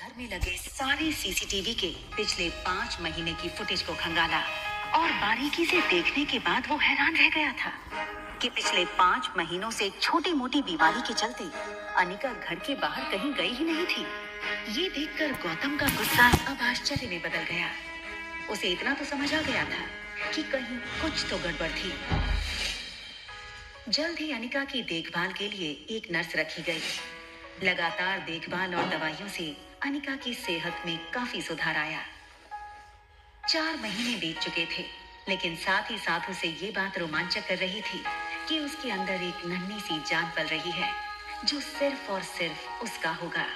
घर में लगे सारे सीसीटीवी के पिछले 5 महीने की फुटेज को खंगाला और बारीकी से देखने के बाद वो हैरान रह गया था कि पिछले 5 महीनों से छोटी मोटी बीमारी के चलते अनिका घर के बाहर कहीं गई ही नहीं थी। ये देखकर गौतम का गुस्सा अब आश्चर्य में बदल गया। उसे इतना तो समझ आ गया था कि कहीं कुछ तो गड़बड़ थी। जल्द ही अनिका की देखभाल के लिए एक नर्स रखी गई। लगातार देखभाल और दवाइयों से अनिका की सेहत में काफी सुधार आया। 4 महीने बीत चुके थे, लेकिन साथ ही साथ उसे ये बात रोमांचक कर रही थी कि उसके अंदर एक नन्ही सी जान पल रही है जो सिर्फ और सिर्फ उसका होगा।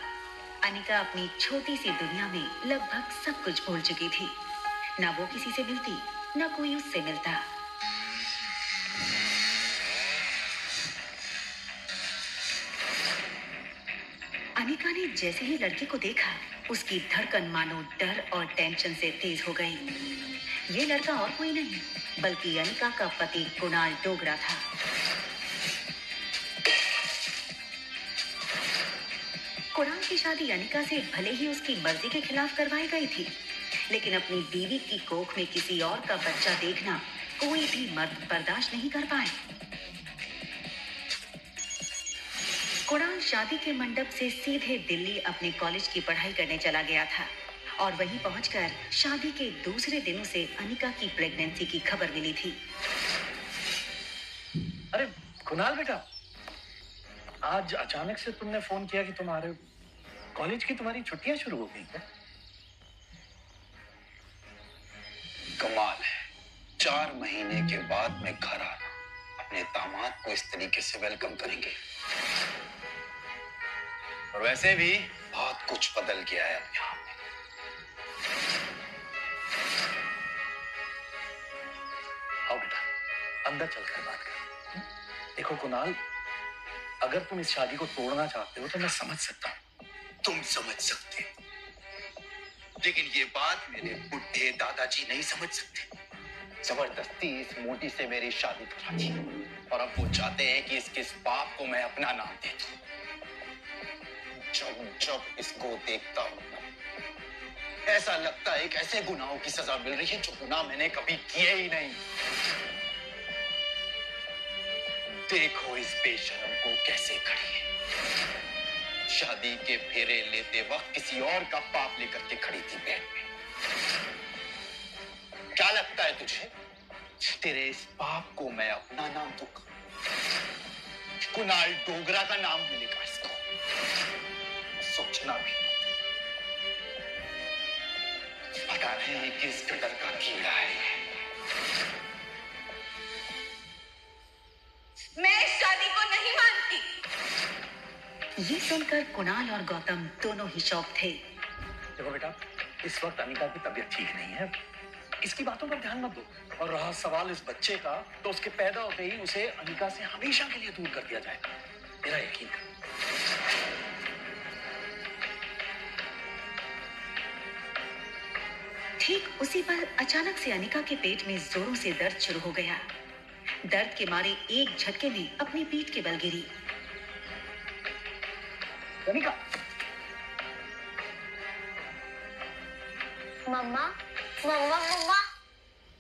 अनिका अपनी छोटी सी दुनिया में लगभग सब कुछ भूल चुकी थी। न वो किसी से मिलती, न कोई उससे मिलता। अनिका ने जैसे ही लड़के को देखा, उसकी धड़कन मानो डर और टेंशन से तेज हो गई। ये लड़का और कोई नहीं बल्कि अनिका का पति कुणाल डोगरा था। कुणाल की शादी अनिका से भले ही उसकी मर्जी के खिलाफ करवाई गई थी, लेकिन अपनी बीवी की कोख में किसी और का बच्चा देखना कोई भी मर्द बर्दाश्त नहीं कर पाए। कुणाल शादी के मंडप से सीधे दिल्ली अपने कॉलेज की पढ़ाई करने चला गया था और वहीं पहुंचकर शादी के दूसरे दिन उसे अनिका की प्रेगनेंसी की खबर मिली थी। अरे कुणाल बेटा, आज अचानक से तुमने फोन किया कि तुम्हारे कॉलेज की तुम्हारी छुट्टियां शुरू हो गई हैं? कमाल है, 4 महीने के बाद मैं घर आना, अपने दामाद को इस तरीके से वेलकम करेंगे। और वैसे भी बहुत कुछ बदल गया है अब यहाँ पे। आओ बेटा, अंदर चलकर बात कर। देखो कुणाल, अगर तुम इस शादी को तोड़ना चाहते हो तो मैं समझ सकता हूँ। तुम समझ सकते हो, लेकिन ये बात मेरे बुढ़े दादाजी नहीं समझ सकते। जबरदस्ती इस मोटी से मेरी शादी करा दी और अब वो चाहते हैं कि इसके इस पाप को मैं अपना नाम दे दूं। जब इसको देखता हूं, ऐसा लगता है कि ऐसे गुनाहों की सजा मिल रही है जो गुनाह मैंने कभी किए ही नहीं। देखो इस बेशरम को कैसे खड़ी है। शादी के फेरे लेते वक्त किसी और का पाप लेकर के खड़ी थी पेट में। क्या लगता है तुझे तेरे इस पाप को मैं अपना नाम दूंगा? कुणाल डोगरा का नाम मिलेगा इसको। सोचना भी पता नहीं किस कदर का कीड़ा है। मैं इस शादी को नहीं मानती। ये सुनकर कुणाल और गौतम दोनों ही शॉक थे। देखो बेटा, इस वक्त अनिका की तबीयत ठीक नहीं है, इसकी बातों पर ध्यान मत दो। और रहा सवाल इस बच्चे का, तो उसके पैदा होते ही उसे अनिका से हमेशा के लिए दूर कर दिया जाएगा। मेरा यकीन है। ठीक उसी पर अचानक से अनिका के पेट में जोरों से दर्द शुरू हो गया। दर्द के मारे एक झटके में अपनी पीठ के बल गिरी। अनिका, मम्मा मम्मा मम्मा,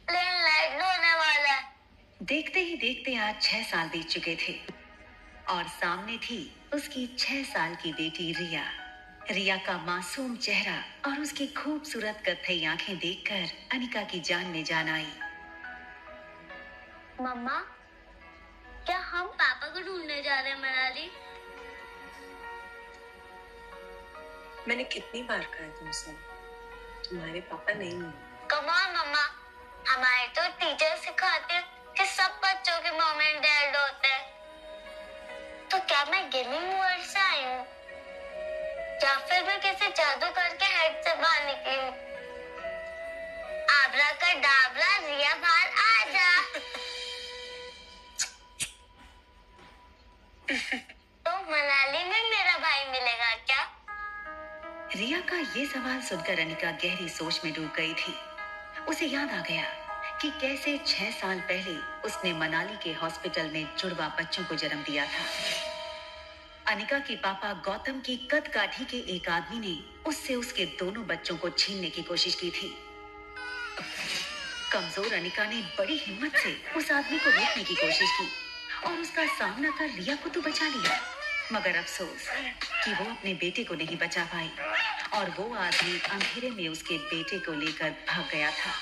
प्लेन लैंड होने वाला है। देखते ही देखते आज 6 साल बीत चुके थे और सामने थी उसकी 6 साल की बेटी रिया। रिया का मासूम चेहरा और उसकी खूबसूरत कत्थई आंखें देखकर अनिका की जान में जान आई। मम्मा, क्या हम पापा को ढूंढने जा रहे हैं मनाली? मैंने कितनी बार कहा है तुमसे, तुम्हारे पापा नहीं हैं। कम ऑन मम्मा, हमारे तो टीचर सिखाते हैं कि सब बच्चों के मॉम एंड डैड होते हैं। तो क्या मैं गेमिंग वर्ल्ड से आई हूँ या फिर मैं किसी जादू करके हेड से बाहर निकली हूँ? आबरा का डाबरा, रिया बाहर आ जा। तो मनाली में मेरा भाई मिलेगा क्या? रिया का ये सवाल सुनकर अनिका गहरी सोच में डूब गई थी। उसे याद आ गया कि कैसे 6 साल पहले उसने मनाली के हॉस्पिटल में जुड़वा बच्चों को जन्म दिया था। अनिका के पापा गौतम की कद काठी के एक आदमी ने उससे उसके दोनों बच्चों को छीनने की कोशिश की थी। कमजोर अनिका ने बड़ी हिम्मत से उस आदमी को रोकने की कोशिश की और उसका सामना कर रिया को तो बचा लिया, मगर अफसोस कि वो अपने बेटे को नहीं बचा पाई और वो आदमी अंधेरे में उसके बेटे को लेकर भाग गया था।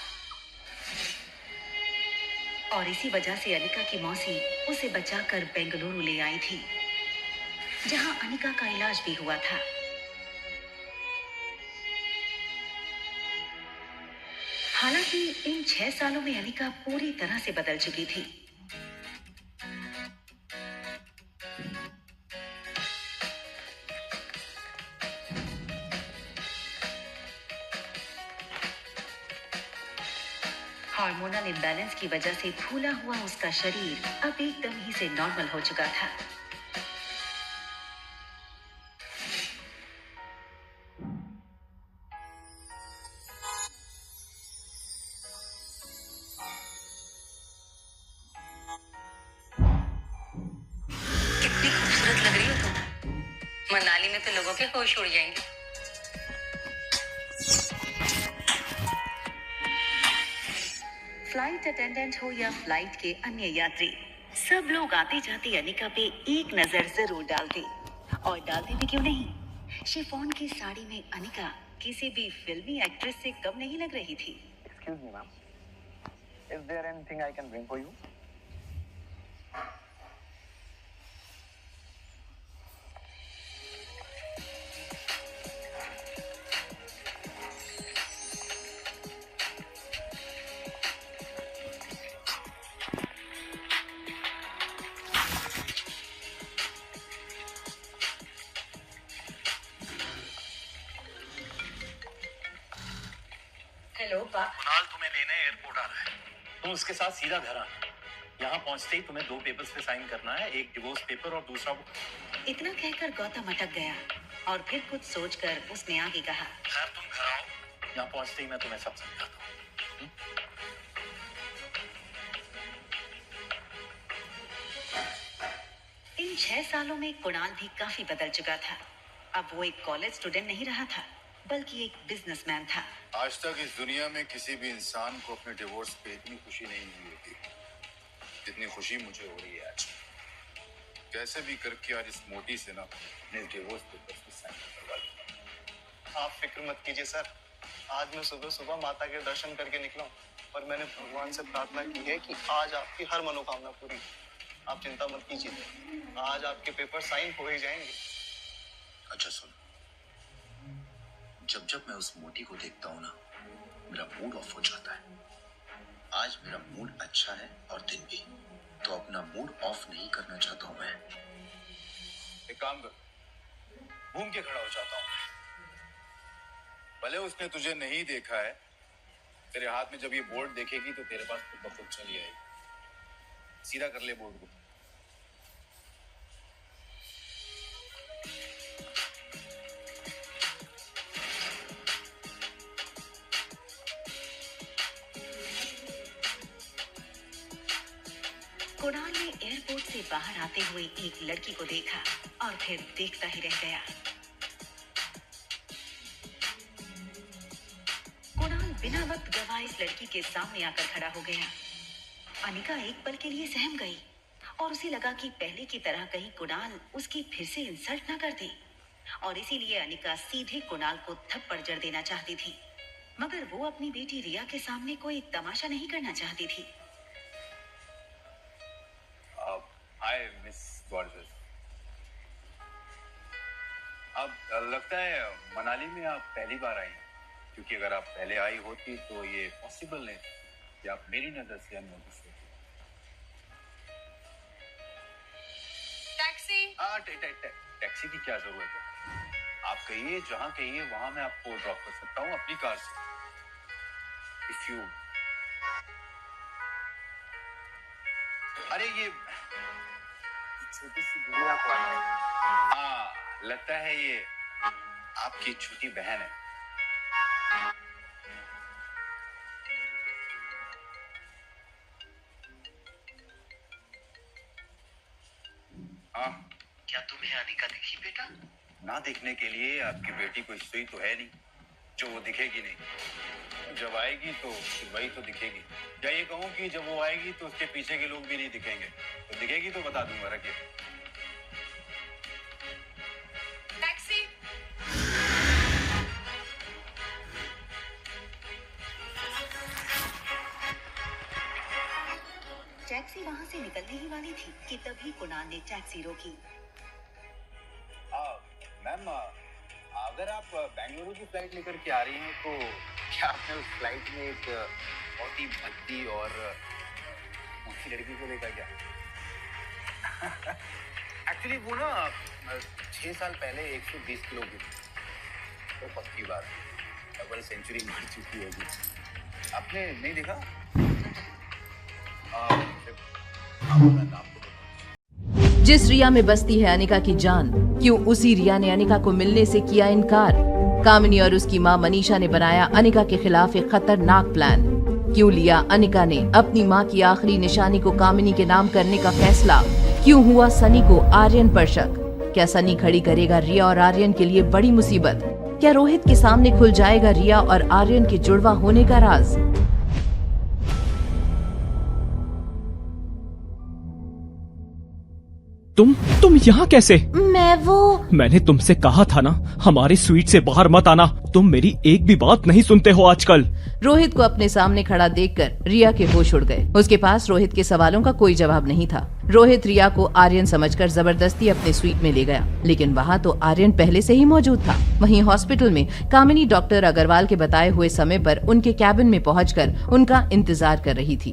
और इसी वजह से अनिका की मौसी उसे बचाकर बेंगलुरु ले आई थी, जहां अनिका का इलाज भी हुआ था। हालांकि इन 6 सालों में अनिका पूरी तरह से बदल चुकी थी। हार्मोनल इम्बैलेंस की वजह से फूला हुआ उसका शरीर अब एकदम ही से नॉर्मल हो चुका था। कितनी खूबसूरत लग रही हो तुम। मनाली में तो लोगों के होश उड़ जाएंगे। फ्लाइट अटेंडेंट हो या फ्लाइट के अन्य यात्री, सब लोग आते जाते अनिका पे एक नजर जरूर डालते, और डालते भी क्यों नहीं। शिफॉन की साड़ी में अनिका किसी भी फिल्मी एक्ट्रेस से कम नहीं लग रही थी। Excuse me, ma'am. Is there anything I can bring for you? Hello पापा। कुणाल तुम्हें लेने एयरपोर्ट आ रहा है। तुम उसके साथ सीधा घर आना। यहाँ पहुँचते ही तुम्हें 2 पेपर्स पे साइन करना है, एक डिवोर्स पेपर और दूसरा वो। इतना कहकर गौतम अटक गया और फिर कुछ सोचकर उसने आगे कहा, खैर तुम घर आओ, यहाँ पहुँचते ही मैं तुम्हें सब समझाता हूँ। इन 6 सालों में कुणाल भी काफी बदल चुका था। अब वो एक कॉलेज स्टूडेंट नहीं रहा था, बल्कि एक बिजनेसमैन था। आज तक इस दुनिया में किसी भी इंसान को अपने डिवोर्स पे इतनी खुशी नहीं हुई होती जितनी खुशी मुझे हो रही है आज। कैसे भी करके आज इस मोटी से ना अपने डिवोर्स पेपर पे साइन करवा लूंगा। आप फिक्र मत कीजिए सर। आज मैं सुबह सुबह माता के दर्शन करके निकला हूँ और मैंने भगवान से प्रार्थना की है कि आज आपकी हर मनोकामना पूरी। आप चिंता मत कीजिए, आज आपके पेपर साइन हो ही जाएंगे। अच्छा सुन, जब जब मैं उस मोटी को देखता हूँ ना, मेरा मूड ऑफ हो जाता है। आज मेरा मूड अच्छा है और दिन भी, तो अपना मूड ऑफ नहीं करना चाहता हूँ मैं। एक काम कर, घूम के खड़ा हो जाता हूँ। भले उसने तुझे नहीं देखा है, तेरे हाथ में जब ये बोर्ड देखेगी तो तेरे पास खुद ब खुद चली आएगी। सीधा कर ले बोर्ड को। कुणाल ने एयरपोर्ट से बाहर आते हुए एक लड़की को देखा और फिर देखता ही रह गया। कुणाल बिना वक्त गवाए इस लड़की के सामने आकर खड़ा हो गया। अनिका एक पल के लिए सहम गई और उसे लगा कि पहले की तरह कहीं कुणाल उसकी फिर से इंसल्ट न कर दे, और इसीलिए अनिका सीधे कुणाल को थप्पड़ जड़ देना चाहती थी, मगर वो अपनी बेटी रिया के सामने कोई तमाशा नहीं करना चाहती थी। Hi miss gorgeous. अब लगता है मनाली में आप पहली बार आई हैं, क्योंकि अगर आप पहले आई होती तो ये पॉसिबल नहीं कि आप मेरी नजर से अननोटिस होती। टैक्सी। टैक्सी की क्या जरूरत है? आप कहिए, जहां कहिए वहां मैं आपको ड्रॉप कर सकता हूँ अपनी कार से। इफ यू अरे ये छोटी सी गुड़िया कौन है? हाँ, लगता है ये आपकी छोटी बहन है। हाँ, क्या तुम्हें अनिका दिखी बेटा? ना दिखने के लिए आपकी बेटी कोई सुई तो है नहीं जो वो दिखेगी नहीं। जब आएगी तो फिर वही तो दिखेगी। या ये कहूँ कि जब वो आएगी तो उसके पीछे के लोग भी नहीं दिखेंगे। तो दिखेगी तो बता दूंगा, रखिए। टैक्सी। टैक्सी वहां से निकलने ही वाली थी कि तभी कुणाल ने टैक्सी रोकी। मैम, अगर आप बेंगलुरु की फ्लाइट लेकर के आ रही हैं तो क्या आपने उस फ्लाइट में एक बहुत ही भद्दी और ऊंची लड़की को देखा क्या? एक्चुअली वो ना 6 साल पहले 120 किलो की थी। तो पक्की बात, डबल सेंचुरी मार चुकी होगी। आपने नहीं देखा? जिस रिया में बसती है अनिका की जान, क्यों उसी रिया ने अनिका को मिलने से किया इनकार? कामिनी और उसकी मां मनीषा ने बनाया अनिका के खिलाफ एक खतरनाक प्लान। क्यों लिया अनिका ने अपनी मां की आखिरी निशानी को कामिनी के नाम करने का फैसला? क्यों हुआ सनी को आर्यन पर शक? क्या सनी खड़ी करेगा रिया और आर्यन के लिए बड़ी मुसीबत? क्या रोहित के सामने खुल जाएगा रिया और आर्यन के जुड़वा होने का राज? तुम यहाँ कैसे? मैंने तुमसे कहा था ना, हमारी स्वीट से बाहर मत आना। तुम मेरी एक भी बात नहीं सुनते हो आजकल। रोहित को अपने सामने खड़ा देखकर रिया के होश उड़ गए। उसके पास रोहित के सवालों का कोई जवाब नहीं था। रोहित रिया को आर्यन समझकर जबरदस्ती अपने स्वीट में ले गया, लेकिन वहाँ तो आर्यन पहले से ही मौजूद था। वहीं हॉस्पिटल में कामिनी डॉक्टर अग्रवाल के बताए हुए समय पर उनके कैबिन में पहुंचकर उनका इंतजार कर रही थी।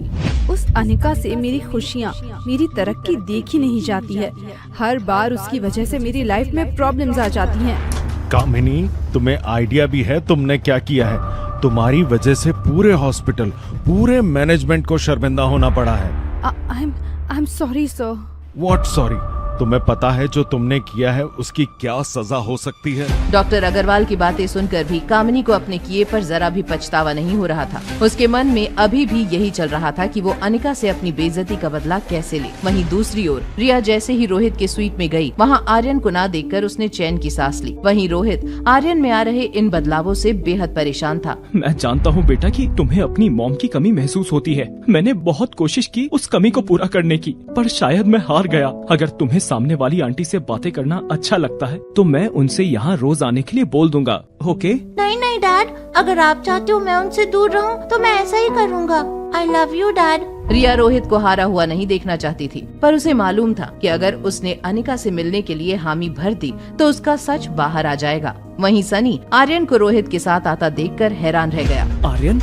उस अनिका से मेरी खुशियाँ, मेरी तरक्की देखी नहीं जाती है। हर बार उसकी वजह से मेरी लाइफ में प्रॉब्लम्स आ जाती हैं। कामिनी, तुम्हें आइडिया भी है तुमने क्या किया है? तुम्हारी वजह से पूरे हॉस्पिटल, पूरे मैनेजमेंट को शर्मिंदा होना पड़ा है। I am sorry sir. What sorry? तुम्हें पता है जो तुमने किया है उसकी क्या सजा हो सकती है? डॉक्टर अग्रवाल की बातें सुनकर भी कामिनी को अपने किए पर जरा भी पछतावा नहीं हो रहा था। उसके मन में अभी भी यही चल रहा था कि वो अनिका से अपनी बेइज्जती का बदला कैसे ले। वहीं दूसरी ओर रिया जैसे ही रोहित के स्वीट में गई, वहाँ आर्यन को ना देखकर उसने चैन की सांस ली। वहीं रोहित आर्यन में आ रहे इन बदलावों से बेहद परेशान था। मैं जानता हूँ बेटा कि तुम्हें अपनी मॉम की कमी महसूस होती है। मैंने बहुत कोशिश की उस कमी को पूरा करने की, पर शायद मैं हार गया। अगर तुम्हें सामने वाली आंटी से बातें करना अच्छा लगता है तो मैं उनसे यहाँ रोज आने के लिए बोल दूंगा। ओके? नहीं डैड, अगर आप चाहते हो मैं उनसे दूर रहूं तो मैं ऐसा ही करूंगा। I love you dad. Riya Rohit को हारा हुआ नहीं देखना चाहती थी, पर उसे मालूम था कि अगर उसने अनिका से मिलने के लिए हामी भर दी तो उसका सच बाहर आ जाएगा। वहीं सनी आर्यन को रोहित के साथ आता देखकर हैरान रह गया। आर्यन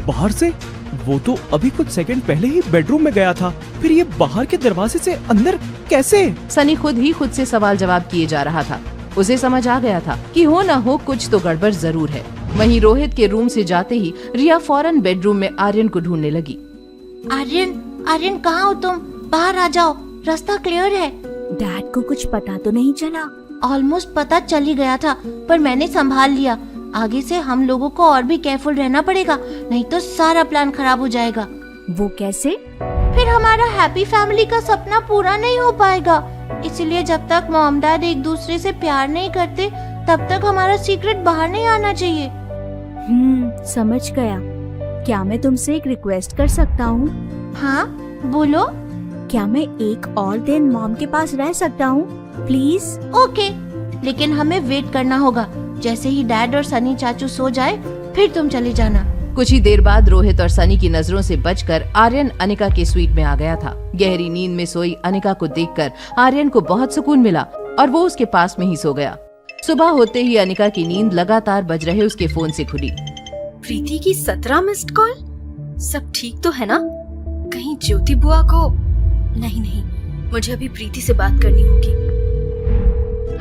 बाहर से? वो तो अभी कुछ सेकंड पहले ही बेडरूम में गया था, फिर ये बाहर के दरवाजे से अंदर कैसे? सनी खुद से सवाल जवाब किए जा रहा था। उसे समझ आ गया था कि हो न हो कुछ तो गड़बड़ जरूर है। वहीं रोहित के रूम से जाते ही रिया फौरन बेडरूम में आर्यन को ढूंढने लगी। आर्यन कहाँ हो तुम? बाहर आ जाओ, रास्ता क्लियर है। डैड को कुछ पता तो नहीं चला? ऑलमोस्ट पता चल ही गया था, पर मैंने संभाल लिया। आगे से हम लोगों को और भी केयरफुल रहना पड़ेगा, नहीं तो सारा प्लान खराब हो जाएगा। वो कैसे? फिर हमारा हैप्पी फैमिली का सपना पूरा नहीं हो पाएगा। इसलिए जब तक मॉम डैड एक दूसरे से प्यार नहीं करते तब तक हमारा सीक्रेट बाहर नहीं आना चाहिए। समझ गया। क्या मैं तुमसे एक रिक्वेस्ट कर सकता हूँ? हाँ बोलो। क्या मैं एक और दिन मॉम के पास रह सकता हूँ प्लीज? ओके, लेकिन हमें वेट करना होगा। जैसे ही डैड और सनी चाचू सो जाए फिर तुम चले जाना। कुछ ही देर बाद रोहित और सनी की नजरों से बचकर आर्यन अनिका के स्वीट में आ गया था। गहरी नींद में सोई अनिका को देखकर आर्यन को बहुत सुकून मिला और वो उसके पास में ही सो गया। सुबह होते ही अनिका की नींद लगातार बज रहे उसके फोन से खुली। प्रीति की 17 मिस्ड कॉल। सब ठीक तो है ना? कहीं ज्योति बुआ को? नहीं, मुझे अभी प्रीति से बात करनी होगी।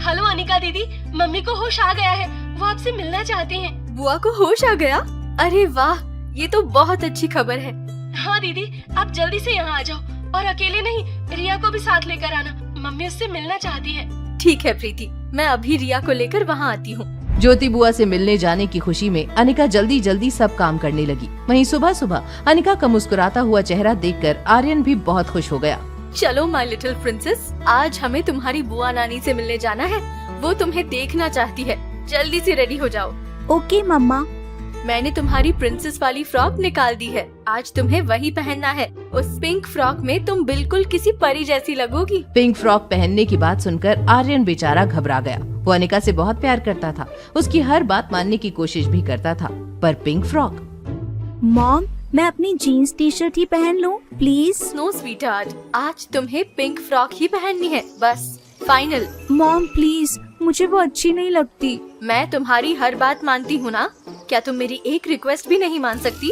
हेलो अनिका दीदी, मम्मी को होश आ गया है, वो आपसे मिलना चाहते हैं। बुआ को होश आ गया? अरे वाह, ये तो बहुत अच्छी खबर है। हाँ दीदी, आप जल्दी से यहाँ आ जाओ और अकेले नहीं, रिया को भी साथ लेकर आना। मम्मी उससे मिलना चाहती है। ठीक है प्रीति, मैं अभी रिया को लेकर वहाँ आती हूँ। ज्योति बुआ से मिलने जाने की खुशी में अनिका जल्दी सब काम करने लगी। वहीं सुबह अनिका का मुस्कुराता हुआ चेहरा देखकर आर्यन भी बहुत खुश हो गया। चलो माय लिटिल प्रिंसेस, आज हमें तुम्हारी बुआ नानी से मिलने जाना है। वो तुम्हें देखना चाहती है। जल्दी से रेडी हो जाओ। ओके मम्मा। मैंने तुम्हारी प्रिंसेस वाली फ्रॉक निकाल दी है, आज तुम्हें वही पहनना है। उस पिंक फ्रॉक में तुम बिल्कुल किसी परी जैसी लगोगी। पिंक फ्रॉक पहनने की बात सुनकर आर्यन बेचारा घबरा गया। वो अनिका से बहुत प्यार करता था, उसकी हर बात मानने की कोशिश भी करता था, पर पिंक फ्रॉक। मॉम, मैं अपनी जीन्स टी शर्ट ही पहन लूं प्लीज? नो स्वीटहार्ट, आज तुम्हें पिंक फ्रॉक ही पहननी है, बस फाइनल। मॉम प्लीज, मुझे वो अच्छी नहीं लगती। मैं तुम्हारी हर बात मानती हूँ ना, क्या तुम मेरी एक रिक्वेस्ट भी नहीं मान सकती?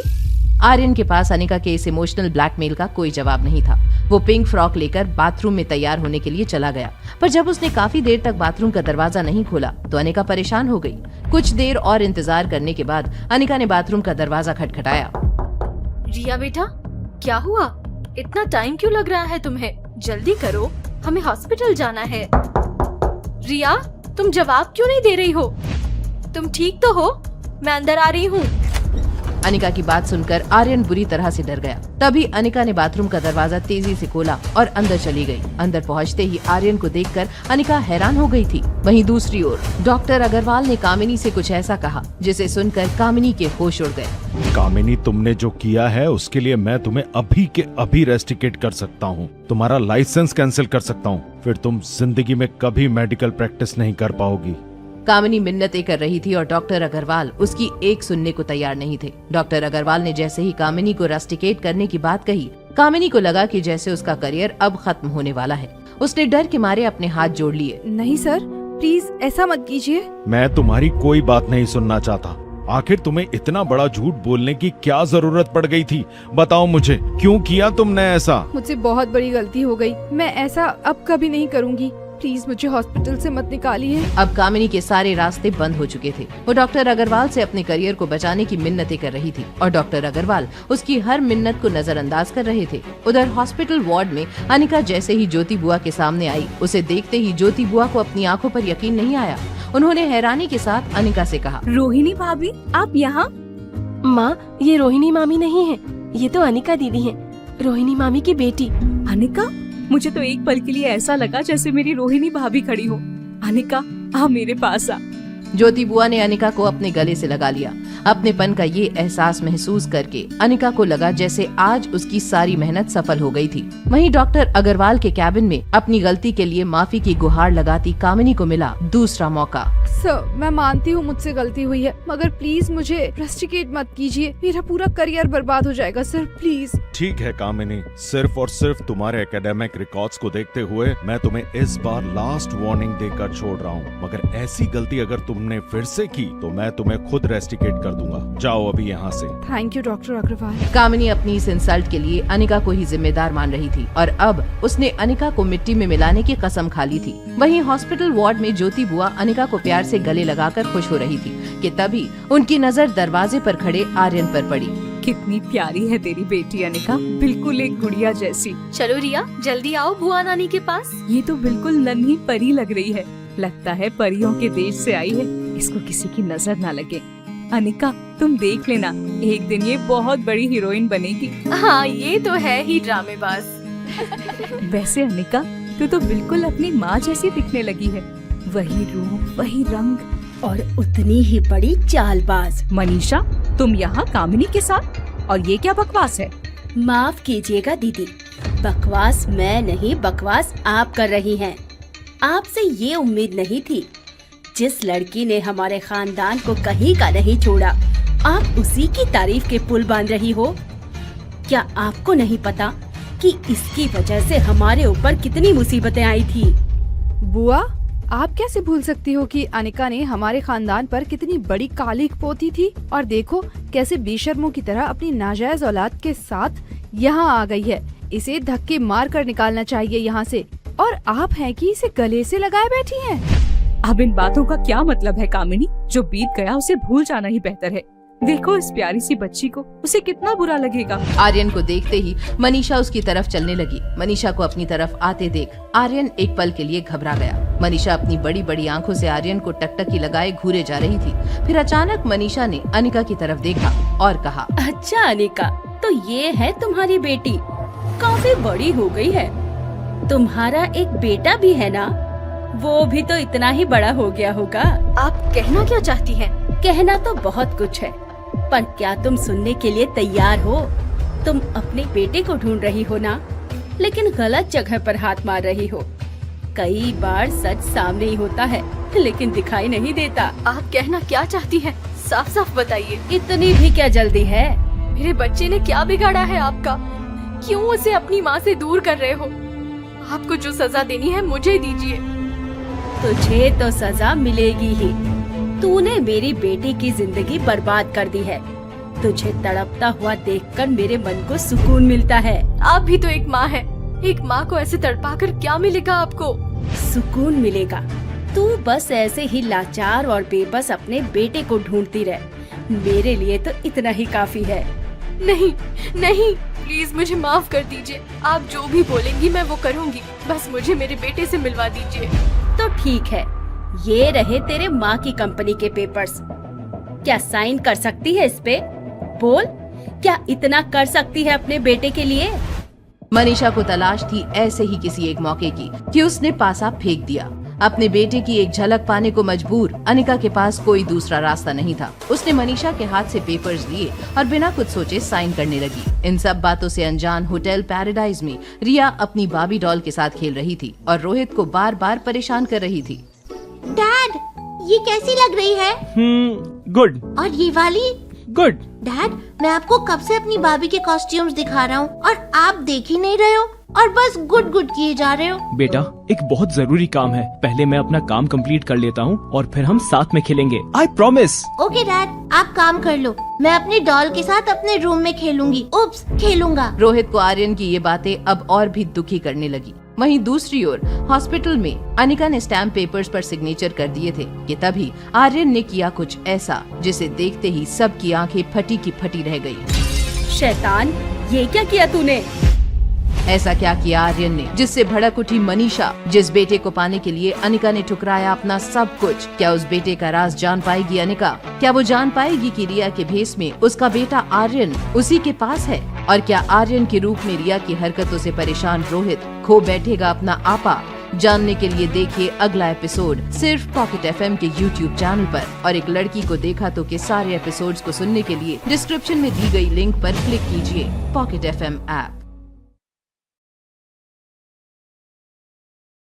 आर्यन के पास अनिका के इस इमोशनल ब्लैकमेल का कोई जवाब नहीं था। वो पिंक फ्रॉक लेकर बाथरूम में तैयार होने के लिए चला गया, पर जब उसने काफी देर तक बाथरूम का दरवाजा नहीं खोला तो अनिका परेशान हो गई। कुछ देर और इंतजार करने के बाद अनिका ने बाथरूम का दरवाजा खटखटाया। रिया बेटा, क्या हुआ? इतना टाइम क्यों लग रहा है तुम्हें? जल्दी करो, हमें हॉस्पिटल जाना है। रिया, तुम जवाब क्यों नहीं दे रही हो? तुम ठीक तो हो? मैं अंदर आ रही हूँ। अनिका की बात सुनकर आर्यन बुरी तरह से डर गया। तभी अनिका ने बाथरूम का दरवाजा तेजी से खोला और अंदर चली गई। अंदर पहुंचते ही आर्यन को देखकर अनिका हैरान हो गई थी। वहीं दूसरी ओर डॉक्टर अग्रवाल ने कामिनी से कुछ ऐसा कहा जिसे सुनकर कामिनी के होश उड़ गए। कामिनी, तुमने जो किया है उसके लिए मैं तुम्हें अभी के अभी रेस्टिकेट कर सकता हूँ, तुम्हारा लाइसेंस कैंसिल कर सकता हूँ, फिर तुम जिंदगी में कभी मेडिकल प्रैक्टिस नहीं कर पाओगी। कामिनी मिन्नतें कर रही थी और डॉक्टर अग्रवाल उसकी एक सुनने को तैयार नहीं थे। डॉक्टर अग्रवाल ने जैसे ही कामिनी को रस्टिकेट करने की बात कही, कामिनी को लगा कि जैसे उसका करियर अब खत्म होने वाला है। उसने डर के मारे अपने हाथ जोड़ लिए। नहीं सर, प्लीज ऐसा मत कीजिए। मैं तुम्हारी कोई बात नहीं सुनना चाहता। आखिर तुम्हें इतना बड़ा झूठ बोलने की क्या जरूरत पड़ गई थी? बताओ मुझे, क्यों किया तुमने ऐसा? मुझसे बहुत बड़ी गलती हो गई, मैं ऐसा अब कभी नहीं करूँगी। प्लीज मुझे हॉस्पिटल से मत निकालिए। अब कामिनी के सारे रास्ते बंद हो चुके थे। वो डॉक्टर अग्रवाल से अपने करियर को बचाने की मिन्नतें कर रही थी और डॉक्टर अग्रवाल उसकी हर मिन्नत को नजरअंदाज कर रहे थे। उधर हॉस्पिटल वार्ड में अनिका जैसे ही ज्योति बुआ के सामने आई, उसे देखते ही ज्योति बुआ को अपनी आंखों पर यकीन नहीं आया। उन्होंने हैरानी के साथ अनिका से कहा, रोहिणी भाभी, आप यहाँ? माँ, ये रोहिणी मामी नहीं है, ये तो अनिका दीदी है, रोहिणी मामी की बेटी। अनिका? मुझे तो एक पल के लिए ऐसा लगा जैसे मेरी रोहिणी भाभी खड़ी हो। अनिका, आ मेरे पास आ। ज्योति बुआ ने अनिका को अपने गले से लगा लिया। अपनेपन का ये एहसास महसूस करके अनिका को लगा जैसे आज उसकी सारी मेहनत सफल हो गई थी। वहीं डॉक्टर अग्रवाल के कैबिन में अपनी गलती के लिए माफी की गुहार लगाती कामिनी को मिला दूसरा मौका। सर, मैं मानती हूँ मुझसे गलती हुई है, मगर प्लीज मुझे रस्टिकेट मत कीजिए, मेरा पूरा करियर बर्बाद हो जाएगा सर, प्लीज। ठीक है कामिनी, सिर्फ और सिर्फ तुम्हारे एकेडमिक रिकॉर्ड्स को देखते हुए मैं तुम्हें इस बार लास्ट वार्निंग देकर छोड़ रहा हूँ, मगर ऐसी गलती अगर तुमने फिर से की तो मैं तुम्हें खुद रेस्टिकेट कर दूंगा। जाओ अभी यहाँ से। Thank you doctor Agarwal. Kamini अपनी इस इंसल्ट के लिए अनिका को ही जिम्मेदार मान रही थी और अब उसने अनिका को मिट्टी में मिलाने की कसम खा ली थी। वहीं हॉस्पिटल वार्ड में ज्योति बुआ अनिका को प्यार से गले लगाकर खुश हो रही थी कि तभी उनकी नजर दरवाजे पर खड़े आर्यन पर पड़ी। कितनी प्यारी है तेरी बेटी अनिका, बिल्कुल एक गुड़िया जैसी। चलो रिया, जल्दी आओ बुआ नानी के पास। ये तो बिल्कुल नन्ही परी लग रही है, लगता है परियों के देश से आई है, इसको किसी की नजर ना लगे। अनिका, तुम देख लेना, एक दिन ये बहुत बड़ी हीरोइन बनेगी। हाँ, ये तो है ही ड्रामेबाज। वैसे अनिका, तू तो बिल्कुल अपनी माँ जैसी दिखने लगी है, वही रूप, वही रंग और उतनी ही बड़ी चालबाज। मनीषा, तुम यहाँ कामिनी के साथ? और ये क्या बकवास है? माफ कीजिएगा दीदी, बकवास मैं नहीं, बकवास आप कर रही हैं। आपसे ये उम्मीद नहीं थी। जिस लड़की ने हमारे खानदान को कहीं का नहीं छोड़ा, आप उसी की तारीफ के पुल बांध रही हो। क्या आपको नहीं पता कि इसकी वजह से हमारे ऊपर कितनी मुसीबतें आई थी? बुआ, आप कैसे भूल सकती हो कि अनिका ने हमारे खानदान पर कितनी बड़ी कालिख पोती थी, और देखो कैसे बेशर्मों की तरह अपनी नाजायज औलाद के साथ यहाँ आ गई है। इसे धक्के मार कर निकालना चाहिए यहाँ से, और आप हैं कि इसे गले से लगाए बैठी हैं। अब इन बातों का क्या मतलब है कामिनी? जो बीत गया उसे भूल जाना ही बेहतर है। देखो इस प्यारी सी बच्ची को, उसे कितना बुरा लगेगा। आर्यन को देखते ही मनीषा उसकी तरफ चलने लगी। मनीषा को अपनी तरफ आते देख आर्यन एक पल के लिए घबरा गया। मनीषा अपनी बड़ी बड़ी आंखों से आर्यन को टकटकी लगाए घूरे जा रही थी। फिर अचानक मनीषा ने अनिका की तरफ देखा और कहा, अच्छा अनिका, तो ये है तुम्हारी बेटी, काफी बड़ी हो गई है। तुम्हारा एक बेटा भी है ना? वो भी तो इतना ही बड़ा हो गया होगा। आप कहना क्या चाहती हैं? कहना तो बहुत कुछ है, पर क्या तुम सुनने के लिए तैयार हो? तुम अपने बेटे को ढूंढ रही हो ना, लेकिन गलत जगह पर हाथ मार रही हो। कई बार सच सामने ही होता है, लेकिन दिखाई नहीं देता। आप कहना क्या चाहती हैं? साफ साफ बताइए। इतनी भी क्या जल्दी है? मेरे बच्चे ने क्या बिगाड़ा है आपका? क्यों उसे अपनी माँ से दूर कर रहे हो? आपको जो सजा देनी है मुझे दीजिए। तुझे तो सजा मिलेगी ही। तूने मेरी बेटी की जिंदगी बर्बाद कर दी है। तुझे तड़पता हुआ देखकर मेरे मन को सुकून मिलता है। आप भी तो एक माँ है। एक माँ को ऐसे तड़पाकर क्या मिलेगा आपको? सुकून मिलेगा। तू बस ऐसे ही लाचार और बेबस अपने बेटे को ढूंढती रह। मेरे लिए तो इतना ही काफी है। नहीं नहीं, प्लीज मुझे माफ कर दीजिए। आप जो भी बोलेंगी मैं वो करूँगी। बस मुझे मेरे बेटे से मिलवा दीजिए। तो ठीक है, ये रहे तेरे माँ की कंपनी के पेपर्स। क्या साइन कर सकती है इस पे? बोल, क्या इतना कर सकती है अपने बेटे के लिए? मनीषा को तलाश थी ऐसे ही किसी एक मौके की कि उसने पासा फेंक दिया। अपने बेटे की एक झलक पाने को मजबूर अनिका के पास कोई दूसरा रास्ता नहीं था। उसने मनीषा के हाथ से पेपर्स लिए और बिना कुछ सोचे साइन करने लगी। इन सब बातों से अनजान होटल पैराडाइज में रिया अपनी बाबी डॉल के साथ खेल रही थी और रोहित को बार बार परेशान कर रही थी। डैड, ये कैसी लग रही है? गुड। और ये वाली? गुड। डैड, मैं आपको कब से अपनी बाबी के कॉस्ट्यूम्स दिखा रहा हूँ और आप देख ही नहीं रहे हो और बस गुड गुड किए जा रहे हो। बेटा, एक बहुत जरूरी काम है। पहले मैं अपना काम कंप्लीट कर लेता हूँ और फिर हम साथ में खेलेंगे। I promise. ओके डैड, आप काम कर लो। मैं अपनी डॉल के साथ अपने रूम में खेलूंगी। उप्स, खेलूंगा। रोहित को आर्यन की ये बातें अब और भी दुखी करने लगी। वहीं दूसरी ओर हॉस्पिटल में अनिका ने स्टैम्प पेपर्स पर सिग्नेचर कर दिए थे कि तभी आर्यन ने किया कुछ ऐसा जिसे देखते ही सबकी आंखें फटी की फटी रह गई। शैतान, ये क्या किया तूने? ऐसा क्या किया आर्यन ने जिससे भड़क उठी मनीषा, जिस बेटे को पाने के लिए अनिका ने ठुकराया अपना सब कुछ? क्या उस बेटे का राज जान पाएगी अनिका? क्या वो जान पाएगी कि रिया के भेस में उसका बेटा आर्यन उसी के पास है? और क्या आर्यन के रूप में रिया की हरकतों से परेशान रोहित खो बैठेगा अपना आपा? जानने के लिए देखिए अगला एपिसोड सिर्फ पॉकेट एफएम के YouTube चैनल पर। और एक लड़की को देखा तो के सारे एपिसोड्स को सुनने के लिए डिस्क्रिप्शन में दी गई लिंक पर क्लिक कीजिए। Pocket FM app.